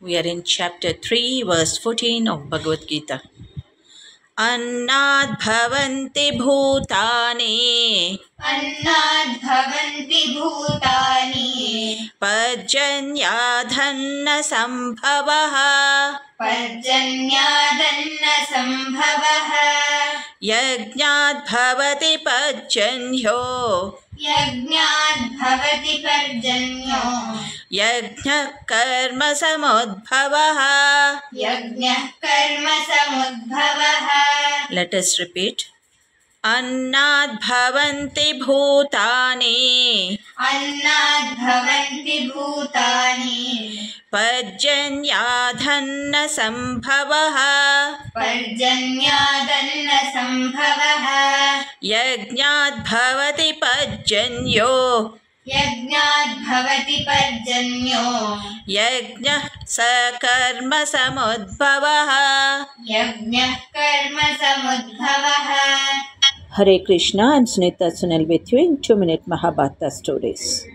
We are in chapter 3, verse 14 of Bhagavad Gita. Annad bhavanti bhutani अन्नाद्भवन्ति भूतानि Pajanyadhanna sambhavaha पर्जन्यादन्न सम्भवः Yajnad bhavati pajanyo यज्ञाद्भवति पर्जन्यो Yajna karma samudbhavaha. यज्ञः कर्म समुद्भवः. Let us repeat. Annad bhavanti bhutani अन्नाद्भवन्ति भूतानि Pajanyadhanna sambhavaha पर्जन्यादन्न सम्भवः Yajnad bhavati pajanyo यज्ञाद्भवति पर्जन्यो Yajna sakarma samudbhavaha. यज्ञः कर्म समुद्भवः. Hare Krishna, I am Sunita Sunil with you in 2-minute Mahabharata stories.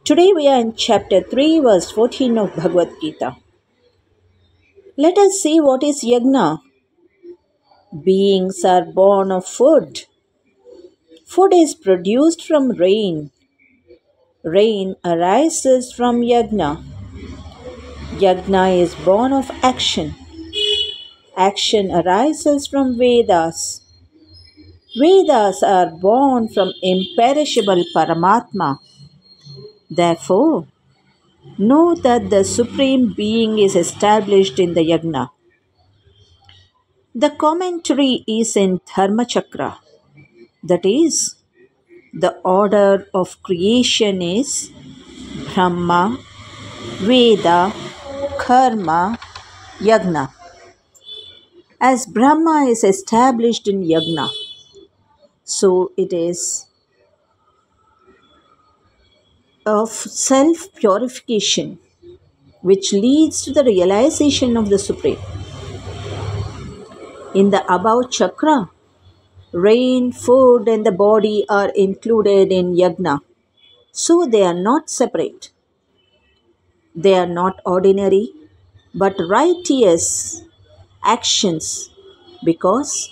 Today we are in chapter 3, verse 14 of Bhagavad Gita. Let us see what is yagna. Beings are born of food. Food is produced from rain. Rain arises from yagna. Yagna is born of action. Action arises from Vedas. Vedas are born from imperishable Paramatma. Therefore, know that the Supreme Being is established in the yagna. The commentary is in Dharmachakra. That is, the order of creation is Brahma, Veda, Karma, Yagna. As Brahma is established in yagna, so it is of self-purification which leads to the realization of the Supreme. In the above chakra, rain, food and the body are included in yagna, so they are not separate. They are not ordinary but righteous actions because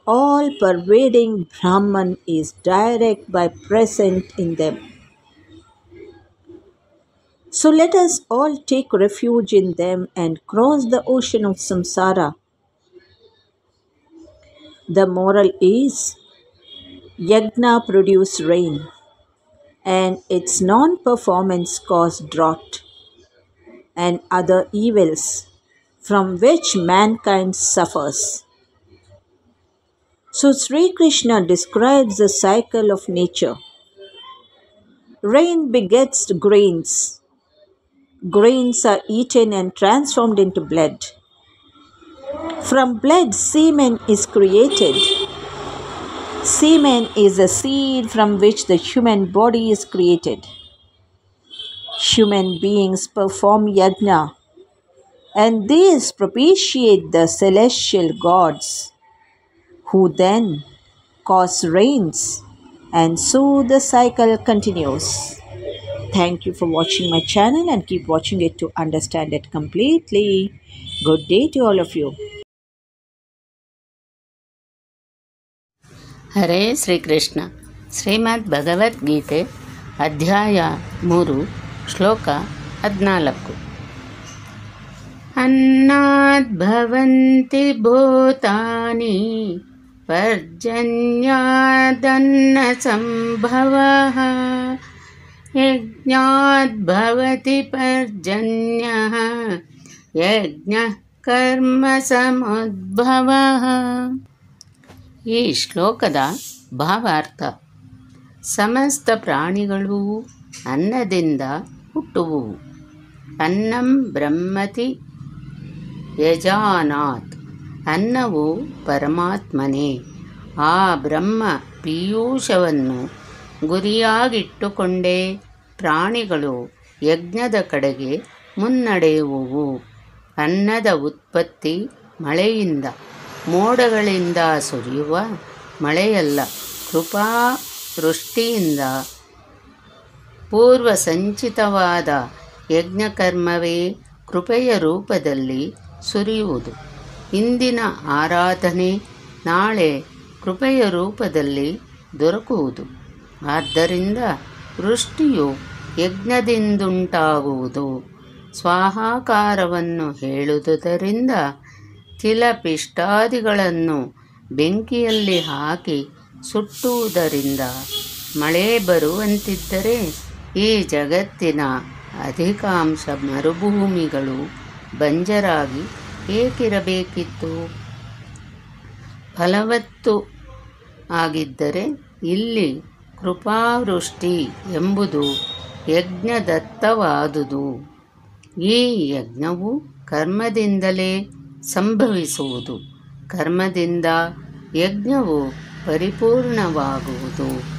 all pervading Brahman is direct by present in them. So let us all take refuge in them and cross the ocean of samsara. The moral is, yagna produce rain and its non-performance cause drought and other evils from which mankind suffers. So Sri Krishna describes the cycle of nature. Rain begets grains. Grains are eaten and transformed into blood. From blood, semen is created. Semen is the seed from which the human body is created. Human beings perform yagna, and these propitiate the celestial gods, who then cause rains, and so the cycle continues. Thank you for watching my channel and keep watching it to understand it completely. Good day to all of you. ಹರೇ ಶ್ರೀಕೃಷ್ಣ. ಶ್ರೀಮದ್ ಭಗವದ್ಗೀತೆ ಅಧ್ಯಾಯ 3 ಶ್ಲೋಕ 14. ಅನ್ನದ್ಭವಂತಿ ಭೂತಾನಿ ಪರ್ಜನ್ಯಾದನ್ನ ಸಂಭವಃ ಯಜ್ಞಾದ್ಭವತಿ ಪರ್ಜನ್ಯಃ ಯಜ್ಞಃ ಕರ್ಮ ಸಮುದ್ಭವಃ. ಈ ಶ್ಲೋಕದ ಭಾವಾರ್ಥ: ಸಮಸ್ತ ಪ್ರಾಣಿಗಳು ಅನ್ನದಿಂದ ಹುಟ್ಟುವುವು. ಅನ್ನಂ ಬ್ರಹ್ಮತಿ ಯಜಾನಾತ್. ಅನ್ನವು ಪರಮಾತ್ಮನೇ. ಆ ಬ್ರಹ್ಮ ಪೀಯೂಷವನ್ನು ಗುರಿಯಾಗಿಟ್ಟುಕೊಂಡೇ ಪ್ರಾಣಿಗಳು ಯಜ್ಞದ ಕಡೆಗೆ ಮುನ್ನಡೆಯುವುವು. ಅನ್ನದ ಉತ್ಪತ್ತಿ ಮಳೆಯಿಂದ, ಮೋಡಗಳಿಂದ ಸುರಿಯುವ ಮಳೆಯಲ್ಲ, ಕೃಪಾ ವೃಷ್ಟಿಯಿಂದ ಪೂರ್ವ ಸಂಚಿತವಾದ ಯಜ್ಞಕರ್ಮವೇ ಕೃಪೆಯ ರೂಪದಲ್ಲಿ ಸುರಿಯುವುದು. ಇಂದಿನ ಆರಾಧನೆ ನಾಳೆ ಕೃಪೆಯ ರೂಪದಲ್ಲಿ ದೊರಕುವುದು. ಆದ್ದರಿಂದ ವೃಷ್ಟಿಯು ಯಜ್ಞದಿಂದುಂಟಾಗುವುದು. ಸ್ವಾಹಾಕಾರವನ್ನು ಹೇಳುವುದರಿಂದ ತಿಲಪಿಷ್ಟಾದಿಗಳನ್ನು ಬೆಂಕಿಯಲ್ಲಿ ಹಾಕಿ ಸುಟ್ಟುವುದರಿಂದ ಮಳೆ ಬರುವಂತಿದ್ದರೆ ಈ ಜಗತ್ತಿನ ಅಧಿಕಾಂಶ ಮರುಭೂಮಿಗಳು ಬಂಜರಾಗಿ ಏಕಿರಬೇಕಿತ್ತು? ಫಲವತ್ತು ಆಗಿದ್ದರೆ ಇಲ್ಲಿ ಕೃಪಾವೃಷ್ಟಿ ಎಂಬುದು ಯಜ್ಞದತ್ತವಾದುದು. ಈ ಯಜ್ಞವು ಕರ್ಮದಿಂದಲೇ ಸಂಭವಿಸುವುದು. ಕರ್ಮದಿಂದ ಯಜ್ಞವು ಪರಿಪೂರ್ಣವಾಗುವುದು.